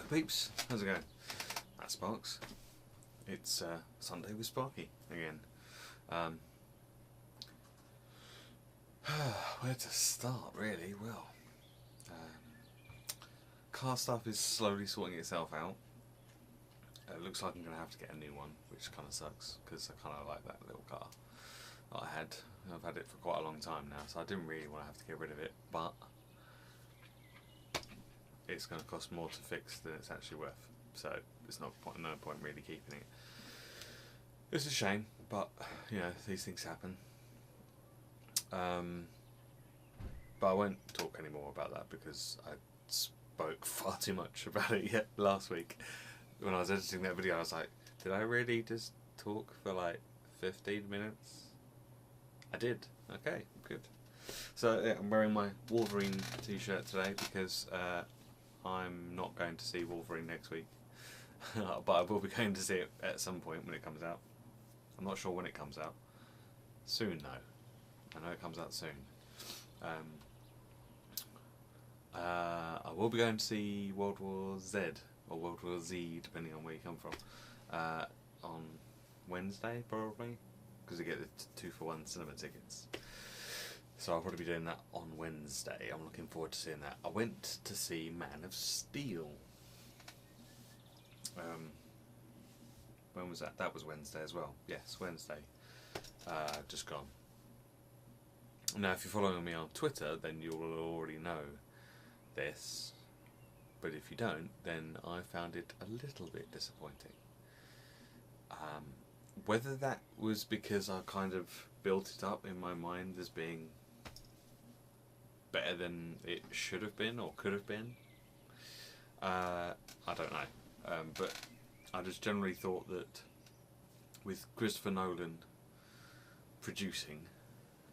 Peeps, how's it going? That's Sparks. It's Sunday with Sparky again. Where to start, really? Well, car stuff is slowly sorting itself out. It looks like I'm going to have to get a new one, which kind of sucks, because I kind of like that little car that I had. I've had it for quite a long time now, so I didn't really want to have to get rid of it, but it's going to cost more to fix than it's actually worth, so it's no point really keeping it. It's a shame, but you know, these things happen. But I won't talk any more about that because I spoke far too much about it yet last week. When I was editing that video, I was like, did I really just talk for like 15 minutes? I did. Okay, good. So yeah, I'm wearing my Wolverine t-shirt today because I'm not going to see Wolverine next week. But I will be going to see it at some point when it comes out. I'm not sure when it comes out. Soon though. I know it comes out soon. I will be going to see World War Z, or World War Z, depending on where you come from, on Wednesday probably, because you get the 2-for-1 cinema tickets. So I'll probably be doing that on Wednesday. I'm looking forward to seeing that. I went to see Man of Steel. When was that? That was Wednesday as well. Yes, Wednesday. Just gone. Now, if you're following me on Twitter, then you'll already know this. But if you don't, then I found it a little bit disappointing. Whether that was because I kind of built it up in my mind as being better than it should have been or could have been, I don't know. But I just generally thought that with Christopher Nolan producing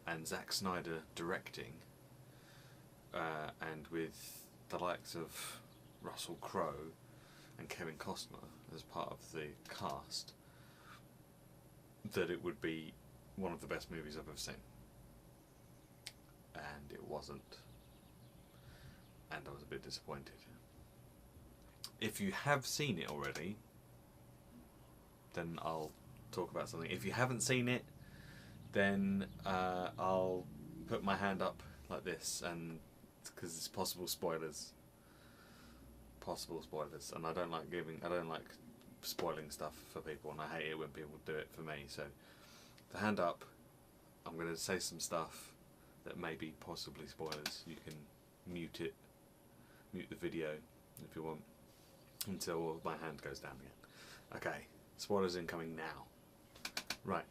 and Zack Snyder directing, and with the likes of Russell Crowe and Kevin Costner as part of the cast, that it would be one of the best movies I've ever seen. And it wasn't. And I was a bit disappointed. If you have seen it already, then I'll talk about something. If you haven't seen it, then I'll put my hand up like this, and because it's possible spoilers, and I don't like spoiling stuff for people, and I hate it when people do it for me. So, the hand up. I'm going to say some stuff that may be possibly spoilers. You can mute the video if you want, until my hand goes down again. Okay, spoilers incoming now. Right.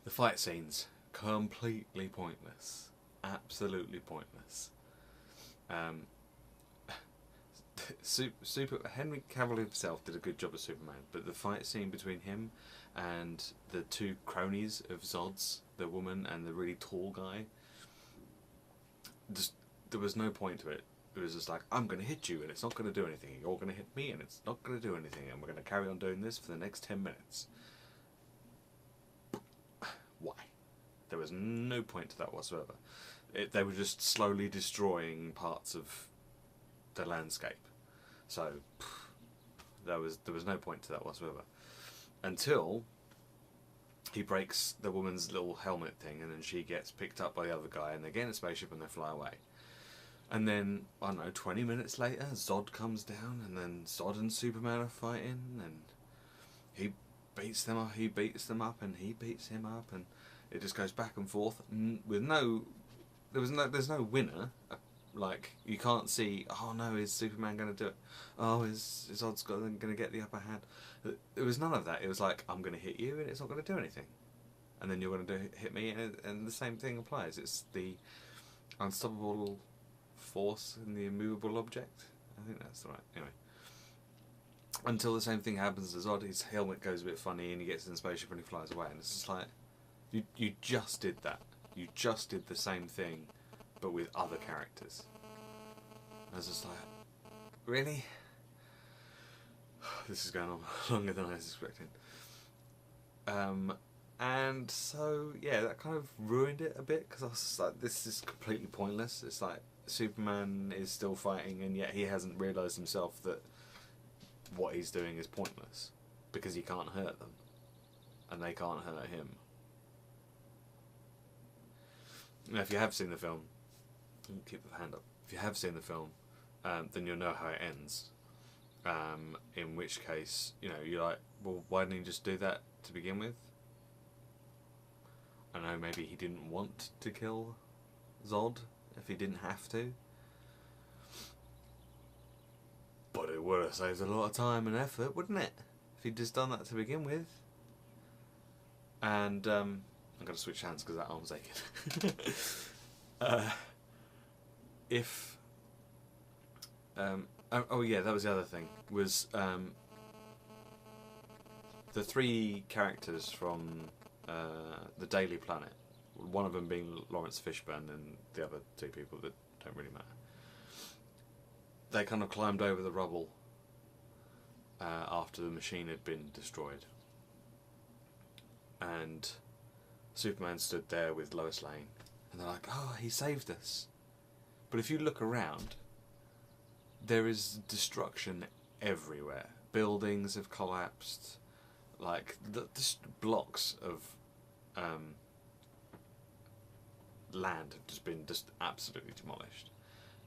The fight scenes, completely pointless. Absolutely pointless. Henry Cavill himself did a good job as Superman, but the fight scene between him and the two cronies of Zod's, the woman and the really tall guy, just, there was no point to it. It was just like, I'm going to hit you and it's not going to do anything. You're going to hit me and it's not going to do anything. And we're going to carry on doing this for the next 10 minutes. Why? There was no point to that whatsoever. They were just slowly destroying parts of the landscape. So there was no point to that whatsoever. Until he breaks the woman's little helmet thing, and then she gets picked up by the other guy, and they get in a spaceship and they fly away. And then, I don't know, 20 minutes later, Zod comes down, and then Zod and Superman are fighting, and he beats them up, and he beats him up, and it just goes back and forth with there's no winner. Like, you can't see, oh no, is Superman going to do it? Oh, is Zod's going to get the upper hand? There was none of that. It was like, I'm going to hit you and it's not going to do anything. And then you're going to hit me, and the same thing applies. It's the unstoppable force in the immovable object. I think that's right. Anyway. Until the same thing happens to Zod, his helmet goes a bit funny and he gets in the spaceship and he flies away. And it's just like, you just did that. You just did the same thing, but with other characters. I was just like, really? This is going on longer than I was expecting. And so, yeah, that kind of ruined it a bit, because I was just like, this is completely pointless. It's like, Superman is still fighting, and yet he hasn't realised himself that what he's doing is pointless because he can't hurt them, and they can't hurt him. Now, if you have seen the film, keep the hand up. If you have seen the film, then you'll know how it ends. In which case, you know, you're like, well, why didn't he just do that to begin with? I know maybe he didn't want to kill Zod if he didn't have to. But it would have saved a lot of time and effort, wouldn't it? If he'd just done that to begin with. And, I'm going to switch hands because that arm's aching. Oh yeah, that was the other thing, was the three characters from the Daily Planet, one of them being Lawrence Fishburne and the other two people that don't really matter. They kind of climbed over the rubble after the machine had been destroyed. And Superman stood there with Lois Lane, and they're like, oh, he saved us. But if you look around, there is destruction everywhere. Buildings have collapsed, like just blocks of land have just been absolutely demolished.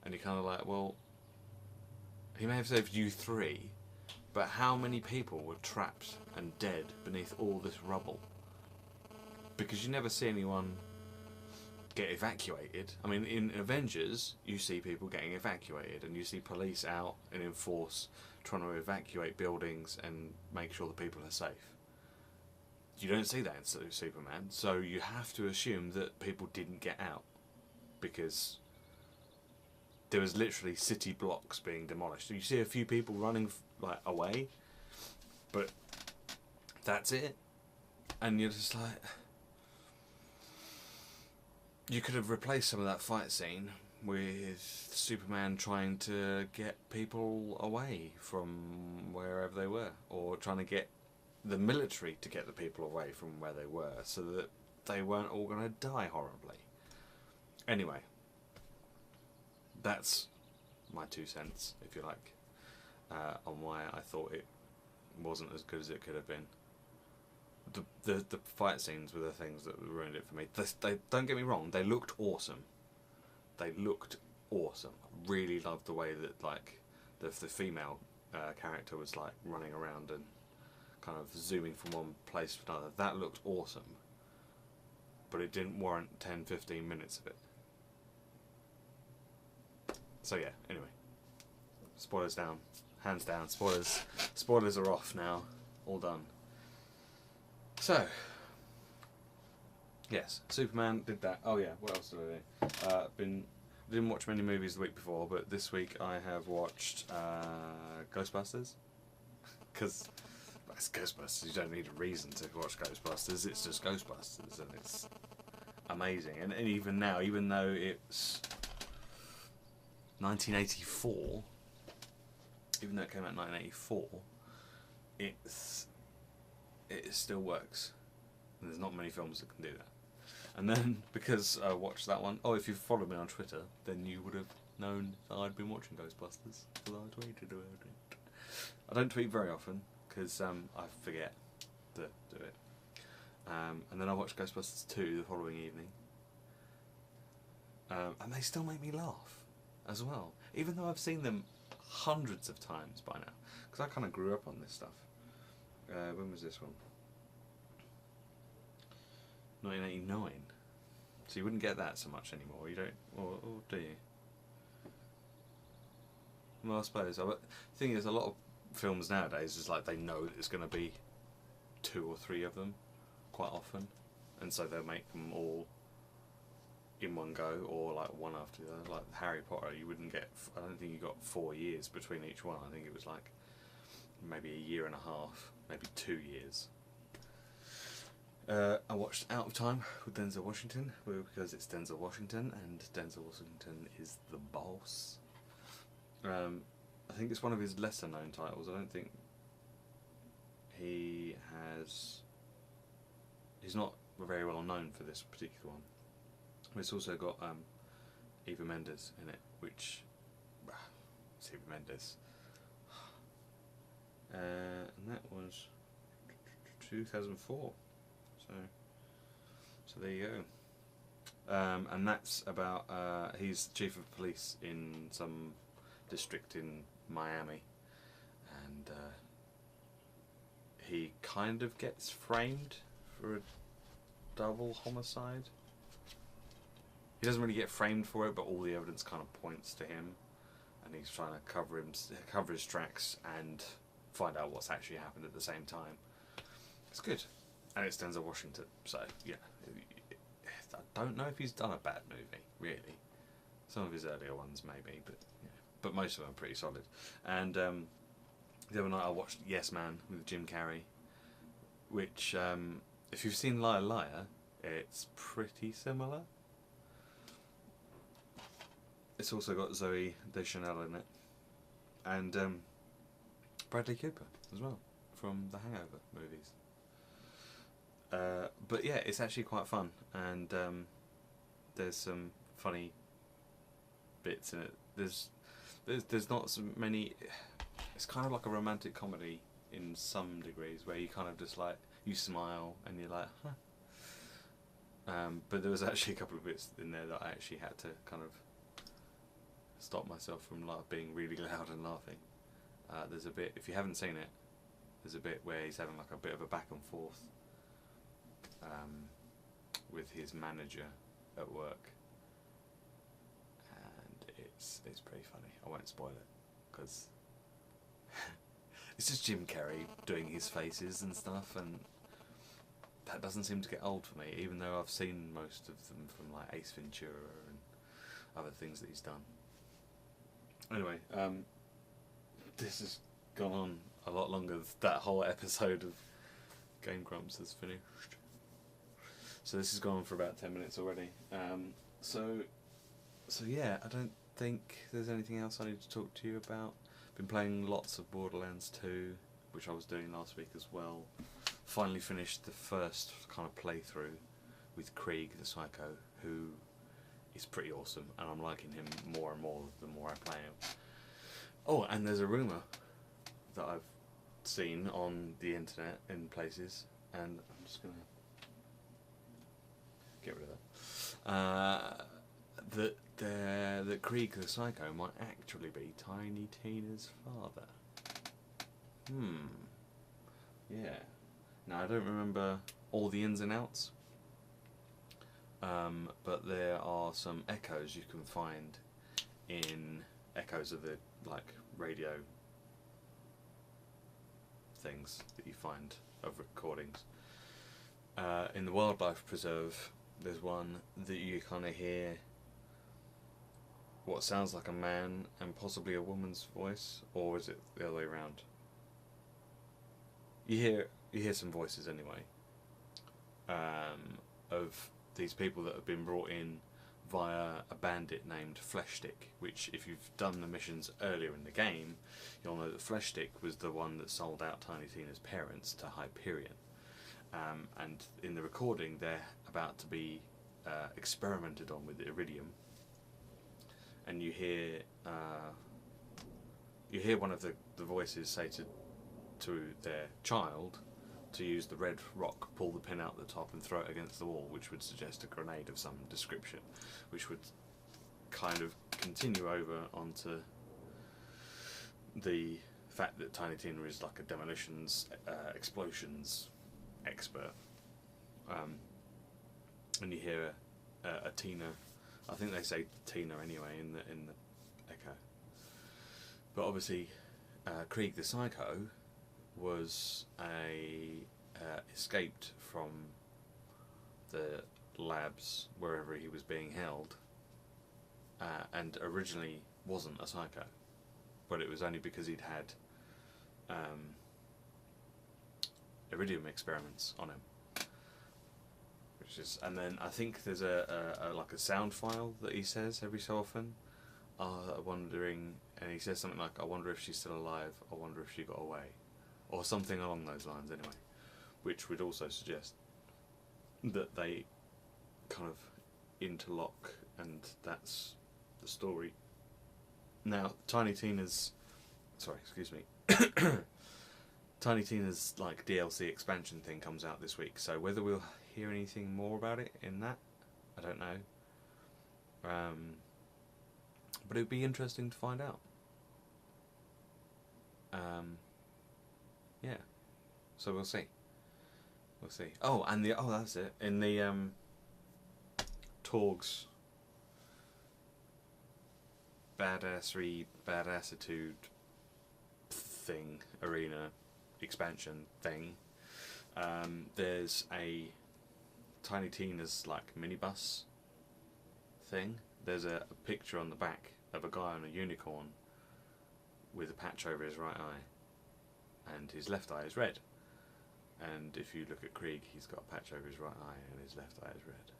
And you're kind of like, well, he may have saved you three, but how many people were trapped and dead beneath all this rubble? Because you never see anyone get evacuated. I mean, in Avengers, you see people getting evacuated, and you see police out and in force trying to evacuate buildings and make sure the people are safe. You don't see that in Superman, so you have to assume that people didn't get out, because there was literally city blocks being demolished. You see a few people running like away, but that's it. And you're just like, you could have replaced some of that fight scene with Superman trying to get people away from wherever they were, or trying to get the military to get the people away from where they were, so that they weren't all going to die horribly. Anyway, that's my 2 cents, if you like, on why I thought it wasn't as good as it could have been. The fight scenes were the things that ruined it for me. They don't get me wrong, they looked awesome. They looked awesome. I really loved the way that, like, the female character was like running around and kind of zooming from one place to another. That looked awesome, but it didn't warrant 10-15 minutes of it. So yeah, anyway, spoilers down, hands down. Spoilers are off now, all done. So, yes, Superman did that. Oh yeah, what else did I do? Didn't watch many movies the week before, but this week I have watched Ghostbusters. Because it's Ghostbusters, you don't need a reason to watch Ghostbusters, it's just Ghostbusters, and it's amazing. And even now, even though it's 1984, even though it came out in 1984, it still works. And there's not many films that can do that. And then, because I watched that one, oh, if you've followed me on Twitter, then you would have known that I'd been watching Ghostbusters, because I tweeted about it. I don't tweet very often, because I forget to do it. And then I watched Ghostbusters 2 the following evening. And they still make me laugh, as well. Even though I've seen them hundreds of times by now. Because I kind of grew up on this stuff. When was this one? 1989. So you wouldn't get that so much anymore. You don't, or do you? Well, I suppose. But the thing is, a lot of films nowadays is like they know that there's going to be 2 or 3 of them quite often, and so they'll make them all in one go, or like one after the other. Like Harry Potter, you wouldn't get. I don't think you got 4 years between each one. I think it was like maybe a year and a half, maybe 2 years. I watched Out of Time with Denzel Washington, because it's Denzel Washington, and Denzel Washington is the boss. I think it's one of his lesser known titles. I don't think he's not very well known for this particular one. But it's also got Eva Mendes in it, which Steve Mendes, and that was 2004. So there you go. And that's about he's chief of police in some district in Miami, and he kind of gets framed for a double homicide. He doesn't really get framed for it, but all the evidence kind of points to him, and he's trying to cover his tracks and find out what's actually happened at the same time. It's good, and it's Denzel Washington. So yeah, I don't know if he's done a bad movie really. Some of his earlier ones maybe, but most of them are pretty solid. And the other night I watched Yes Man with Jim Carrey, which if you've seen Liar Liar, it's pretty similar. It's also got Zoe Deschanel in it, and Bradley Cooper as well from the Hangover movies. But yeah, it's actually quite fun, and there's some funny bits in it. There's not so many. It's kind of like a romantic comedy in some degrees, where you kind of just like, you smile and you're like, huh. But there was actually a couple of bits in there that I actually had to kind of stop myself from being really loud and laughing. There's a bit, if you haven't seen it, there's a bit where he's having like a bit of a back and forth with his manager at work, and it's pretty funny. I won't spoil it because it's just Jim Carrey doing his faces and stuff, and that doesn't seem to get old for me, even though I've seen most of them from like Ace Ventura and other things that he's done. Anyway, this has gone on a lot longer than that whole episode of Game Grumps has finished. So this has gone on for about 10 minutes already. So yeah, I don't think there's anything else I need to talk to you about. Been playing lots of Borderlands 2, which I was doing last week as well. Finally finished the first kind of playthrough with Krieg the Psycho, who is pretty awesome, and I'm liking him more and more the more I play him. Oh, and there's a rumour that I've seen on the internet in places, and I'm just going to get rid of that. That Krieg the Psycho might actually be Tiny Tina's father. Yeah. Now, I don't remember all the ins and outs, but there are some echoes you can find in echoes of the radio things that you find of recordings. In the Wildlife Preserve, there's one that you kind of hear what sounds like a man and possibly a woman's voice, or is it the other way around? You hear some voices anyway, of these people that have been brought in via a bandit named Fleshstick, which, if you've done the missions earlier in the game, you'll know that Fleshstick was the one that sold out Tiny Tina's parents to Hyperion. And in the recording, they're about to be experimented on with iridium, and you hear one of the voices say to their child to use the red rock, pull the pin out the top and throw it against the wall, which would suggest a grenade of some description, which would kind of continue over onto the fact that Tiny Tina is like a demolitions, explosions expert. And you hear a Tina, I think they say Tina anyway in the echo. But obviously, Krieg the Psycho was escaped from the labs wherever he was being held, and originally wasn't a psycho, but it was only because he'd had iridium experiments on him. And then I think there's a sound file that he says every so often, wondering, and he says something like, "I wonder if she's still alive. I wonder if she got away," or something along those lines anyway, which would also suggest that they kind of interlock, and that's the story Now, Tiny Tina's... Sorry, excuse me. Tiny Tina's like DLC expansion thing comes out this week, so whether we'll hear anything more about it in that, I don't know. But it would be interesting to find out. Yeah. So we'll see. We'll see. Oh, and that's it. In the Torg's badassitude thing, arena expansion thing, there's a Tiny Tina's like minibus thing. There's a picture on the back of a guy on a unicorn with a patch over his right eye, and his left eye is red. And if you look at Krieg, he's got a patch over his right eye and his left eye is red,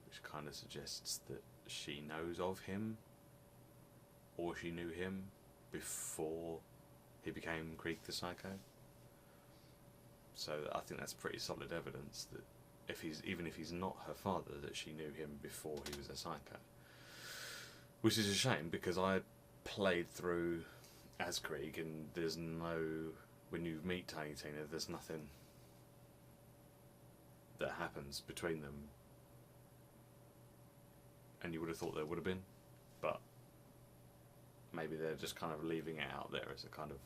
which kind of suggests that she knows of him, or she knew him before he became Krieg the Psycho. So I think that's pretty solid evidence that even if he's not her father, that she knew him before he was a psycho. Which is a shame, because I played through as Krieg, and there's no... When you meet Tiny Tina, there's nothing that happens between them. And you would have thought there would have been, but maybe they're just kind of leaving it out there as a kind of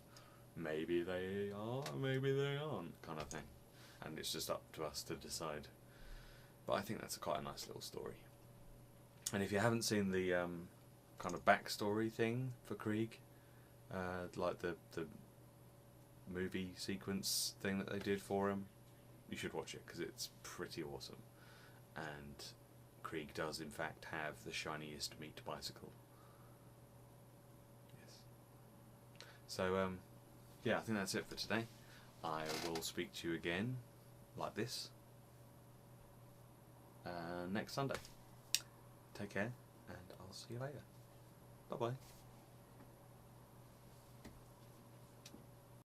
maybe they are, maybe they aren't kind of thing. And it's just up to us to decide. But I think that's quite a nice little story. And if you haven't seen the kind of backstory thing for Krieg, like the movie sequence thing that they did for him, you should watch it, because it's pretty awesome. And Krieg does in fact have the shiniest meat bicycle. Yes. So yeah, I think that's it for today. I will speak to you again like this next Sunday. Take care, and I'll see you later. Bye bye.